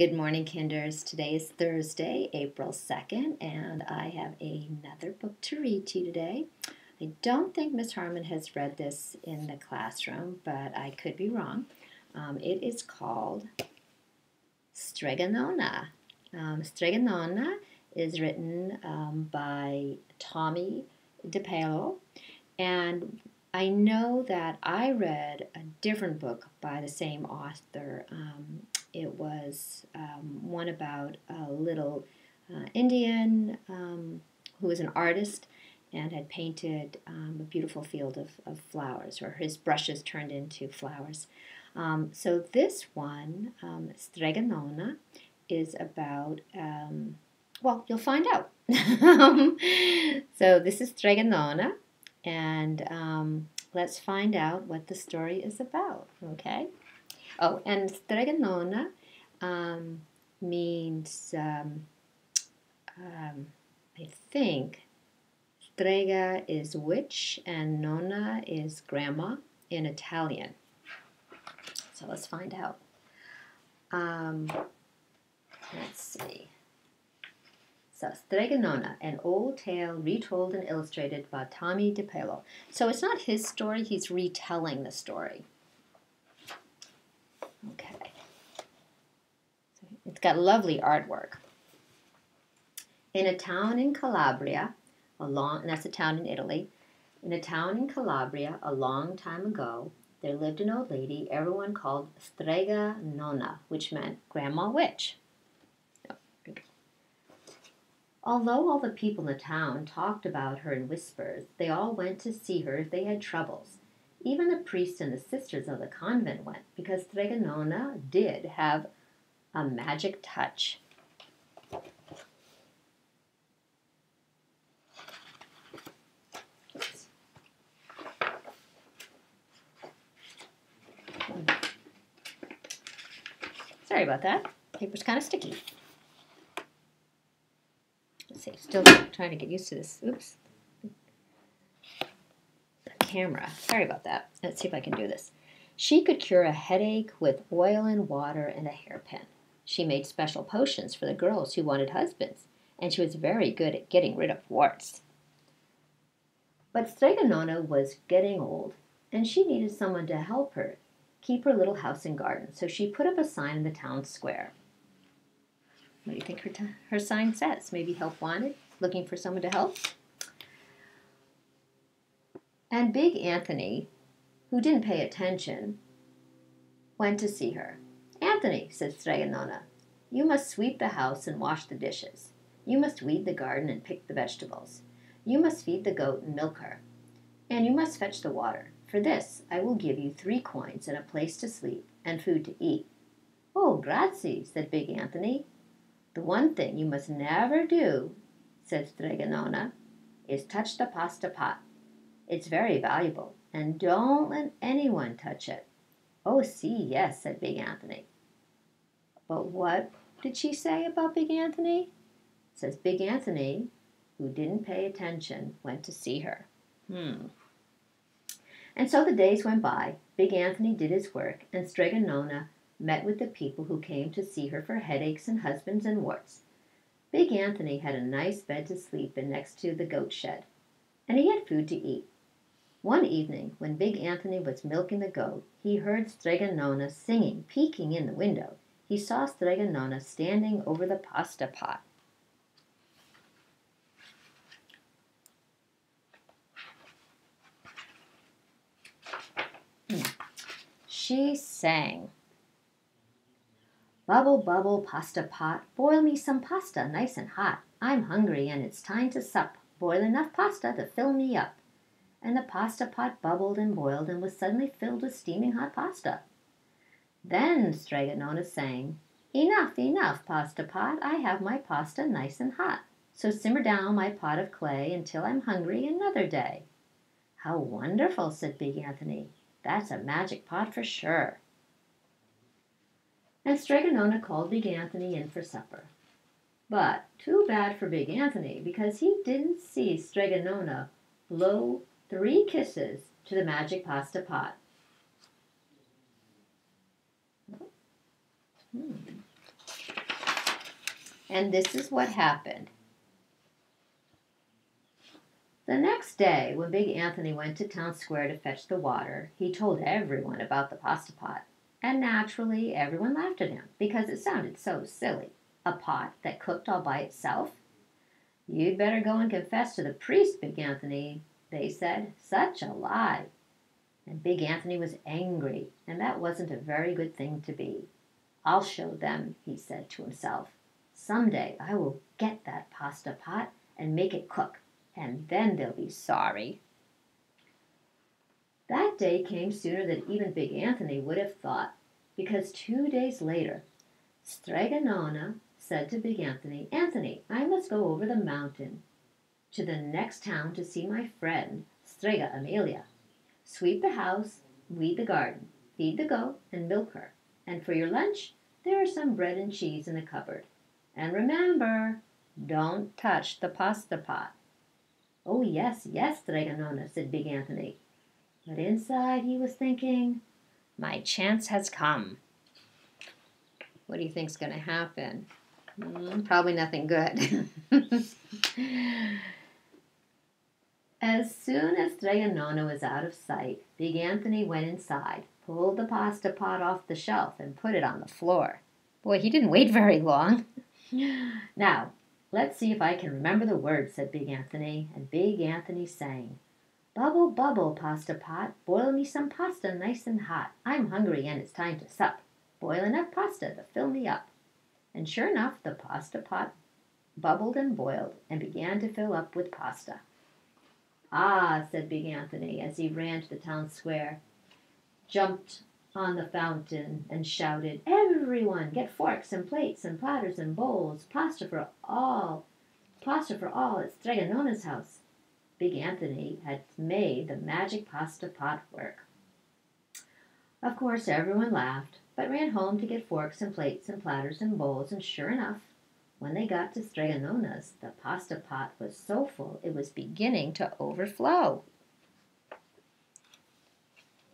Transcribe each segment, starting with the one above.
Good morning, Kinders. Today is Thursday, April 2nd, and I have another book to read to you today. I don't think Miss Harmon has read this in the classroom, but I could be wrong. It is called Strega Nona. Strega Nona is written by Tommy DePello, and I know that I read a different book by the same author. It was one about a little Indian who was an artist and had painted a beautiful field of flowers, or his brushes turned into flowers. So this one, Strega Nona, is about, well, you'll find out. So this is Strega Nona, and let's find out what the story is about, okay? Oh, and Strega Nona means, I think, Strega is witch and Nonna is grandma in Italian. So let's find out. Let's see. So, Strega Nona, an old tale retold and illustrated by Tommy DePello. So it's not his story, he's retelling the story. Okay. So it's got lovely artwork. In a town in Calabria, and that's a town in Italy, in a town in Calabria a long time ago, there lived an old lady everyone called Strega Nona, which meant Grandma Witch. Although all the people in the town talked about her in whispers, they all went to see her if they had troubles. Even the priests and the sisters of the convent went, because Strega Nona did have a magic touch. Oops. Sorry about that. Paper's kind of sticky. Let's see, still trying to get used to this. Oops. The camera. Sorry about that. Let's see if I can do this. She could cure a headache with oil and water and a hairpin. She made special potions for the girls who wanted husbands, and she was very good at getting rid of warts. But Strega Nona was getting old, and she needed someone to help her keep her little house and garden, so she put up a sign in the town square. What do you think her sign says? Maybe help wanted, looking for someone to help? And Big Anthony, who didn't pay attention, went to see her. "Anthony," said Strega Nona, "you must sweep the house and wash the dishes. You must weed the garden and pick the vegetables. You must feed the goat and milk her. And you must fetch the water. For this, I will give you 3 coins and a place to sleep and food to eat." "Oh, grazie," said Big Anthony. "The one thing you must never do," said Strega Nona, "is touch the pasta pot. It's very valuable, and don't let anyone touch it." "Oh, see, yes," said Big Anthony. But what did she say about Big Anthony? Says Big Anthony, who didn't pay attention, went to see her. And so the days went by. Big Anthony did his work, and Strega Nona met with the people who came to see her for headaches and husbands and warts. Big Anthony had a nice bed to sleep in next to the goat shed, and he had food to eat. One evening, when Big Anthony was milking the goat, he heard Strega Nona singing, peeking in the window. He saw Strega Nona standing over the pasta pot. She sang, "Bubble, bubble, pasta pot, boil me some pasta nice and hot. I'm hungry and it's time to sup. Boil enough pasta to fill me up." And the pasta pot bubbled and boiled and was suddenly filled with steaming hot pasta. Then Strega Nona sang, "Enough, enough, pasta pot, I have my pasta nice and hot. So simmer down my pot of clay until I'm hungry another day." "How wonderful," said Big Anthony. "That's a magic pot for sure." And Strega Nona called Big Anthony in for supper. But too bad for Big Anthony, because he didn't see Strega Nona blow 3 kisses to the magic pasta pot. And this is what happened. The next day, when Big Anthony went to town square to fetch the water, he told everyone about the pasta pot. And naturally, everyone laughed at him because it sounded so silly. A pot that cooked all by itself? You'd better go and confess to the priest, Big Anthony, they said. Such a lie. And Big Anthony was angry, and that wasn't a very good thing to be. I'll show them, he said to himself. Someday I will get that pasta pot and make it cook, and then they'll be sorry. That day came sooner than even Big Anthony would have thought, because 2 days later, Strega Nona said to Big Anthony, Anthony, I must go over the mountain to the next town to see my friend, Strega Amelia. Sweep the house, weed the garden, feed the goat, and milk her. And for your lunch, there are some bread and cheese in the cupboard. And remember, don't touch the pasta pot. Oh, yes, yes, Strega Nona, said Big Anthony. But inside he was thinking, my chance has come. What do you think's going to happen? Probably nothing good. As soon as Strega Nona was out of sight, Big Anthony went inside, pulled the pasta pot off the shelf, and put it on the floor. Boy, he didn't wait very long. Now, let's see if I can remember the words, said Big Anthony, and Big Anthony sang. Bubble, bubble, pasta pot, boil me some pasta nice and hot. I'm hungry and it's time to sup. Boil enough pasta to fill me up. And sure enough, the pasta pot bubbled and boiled and began to fill up with pasta. Ah, said Big Anthony as he ran to the town square, jumped on the fountain and shouted, everyone, get forks and plates and platters and bowls, pasta for all at Strega Nona's house. Big Anthony had made the magic pasta pot work. Of course, everyone laughed, but ran home to get forks and plates and platters and bowls, and sure enough, when they got to Strega Nona's, the pasta pot was so full it was beginning to overflow.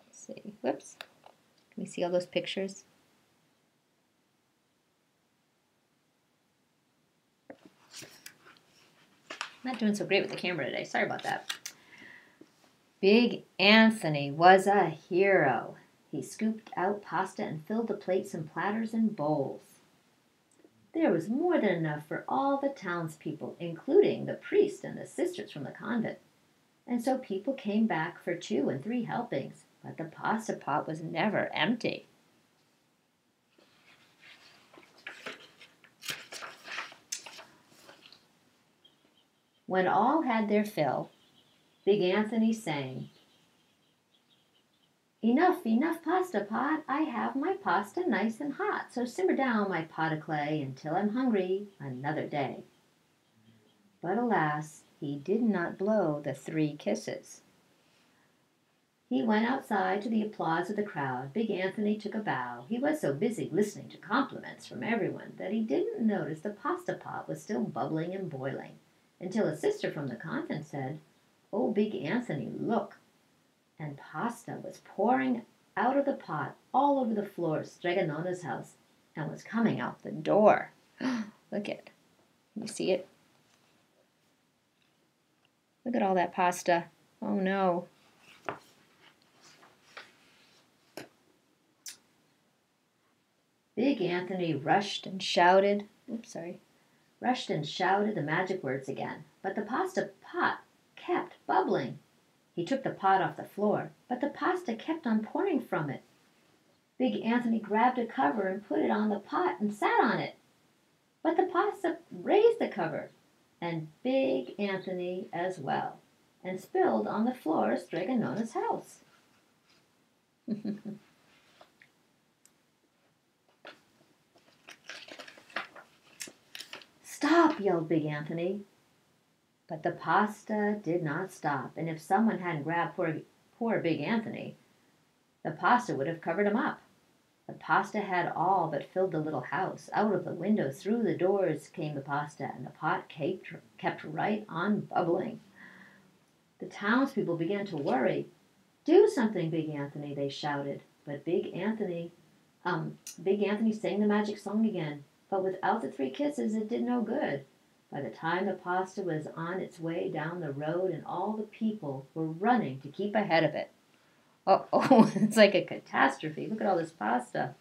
Let's see. Whoops. Can we see all those pictures? I'm not doing so great with the camera today. Sorry about that. Big Anthony was a hero. He scooped out pasta and filled the plates and platters and bowls. There was more than enough for all the townspeople, including the priest and the sisters from the convent. And so people came back for 2 and 3 helpings, but the pasta pot was never empty. When all had their fill, Big Anthony sang, enough, enough pasta pot, I have my pasta nice and hot, so simmer down my pot of clay until I'm hungry another day. But alas, he did not blow the 3 kisses. He went outside to the applause of the crowd. Big Anthony took a bow. He was so busy listening to compliments from everyone that he didn't notice the pasta pot was still bubbling and boiling, until a sister from the convent said, oh, Big Anthony, look. And pasta was pouring out of the pot all over the floor of Strega Nona's house and was coming out the door. Look at, can you see it? Look at all that pasta. Oh no. Big Anthony rushed and shouted the magic words again, but the pasta pot kept bubbling. He took the pot off the floor, but the pasta kept on pouring from it. Big Anthony grabbed a cover and put it on the pot and sat on it. But the pasta raised the cover, and Big Anthony as well, and spilled on the floor of Strega Nona's house. Stop, yelled Big Anthony. But the pasta did not stop, and if someone hadn't grabbed poor Big Anthony, the pasta would have covered him up. The pasta had all but filled the little house. Out of the windows, through the doors came the pasta, and the pot kept right on bubbling. The townspeople began to worry. Do something, Big Anthony, they shouted. But Big Anthony sang the magic song again. But without the 3 kisses, it did no good. By the time the pasta was on its way down the road and all the people were running to keep ahead of it. Uh-oh, it's like a catastrophe. Look at all this pasta.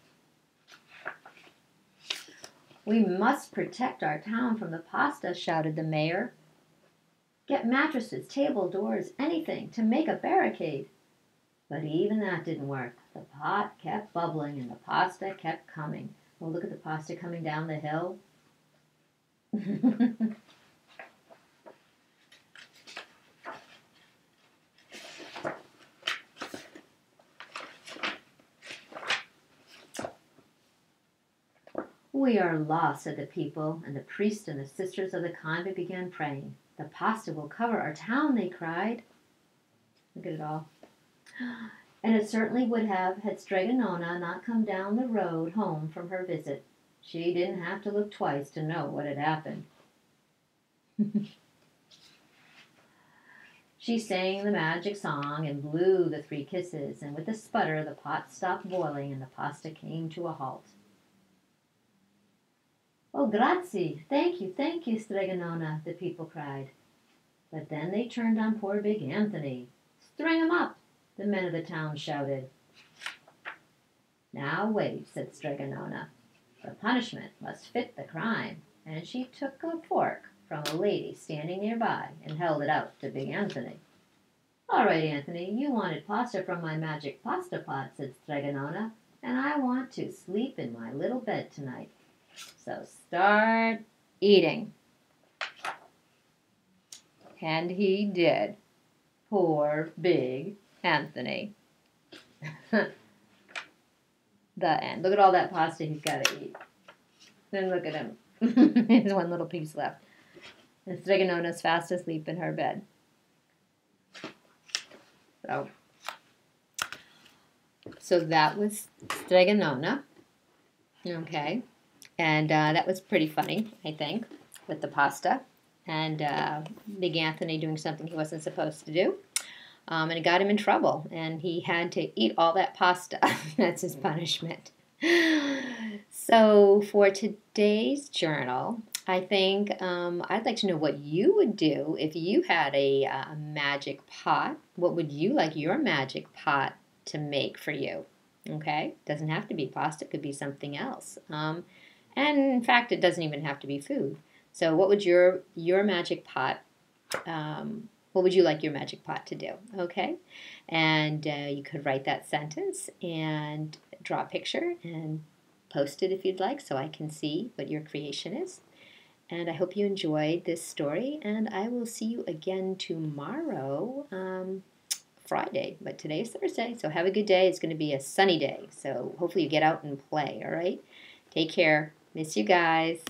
We must protect our town from the pasta, shouted the mayor. Get mattresses, table, doors, anything to make a barricade. But even that didn't work. The pot kept bubbling and the pasta kept coming. Oh, look at the pasta coming down the hill. We are lost, said the people, and the priests and the sisters of the convent began praying. The pasta will cover our town, they cried. Look at it all. And it certainly would have had Strega Nona not come down the road home from her visit. She didn't have to look twice to know what had happened. She sang the magic song and blew the 3 kisses, and with a sputter the pot stopped boiling and the pasta came to a halt. Oh, grazie, thank you, Strega Nona, the people cried. But then they turned on poor big Anthony. String him up, the men of the town shouted. Now wait, said Strega Nona. The punishment must fit the crime. And she took a fork from a lady standing nearby and held it out to big Anthony. All right, Anthony, you wanted pasta from my magic pasta pot, said Strega Nona, and I want to sleep in my little bed tonight. So start eating. And he did. Poor big Anthony. The end. Look at all that pasta he's got to eat. Then look at him. There's one little piece left. And Strega Nona's fast asleep in her bed. So that was Strega Nona. Okay. And that was pretty funny, I think, with the pasta. And Big Anthony doing something he wasn't supposed to do. And it got him in trouble. And he had to eat all that pasta. That's his punishment. So for today's journal, I think I'd like to know what you would do if you had a magic pot. What would you like your magic pot to make for you? Okay? Doesn't have to be pasta. It could be something else. And in fact, it doesn't even have to be food. So what would your magic pot, what would you like your magic pot to do? Okay? And you could write that sentence and draw a picture and post it if you'd like so I can see what your creation is. And I hope you enjoyed this story, and I will see you again tomorrow, Friday. But today is Thursday, so have a good day. It's going to be a sunny day, so hopefully you get out and play, all right? Take care. Miss you guys.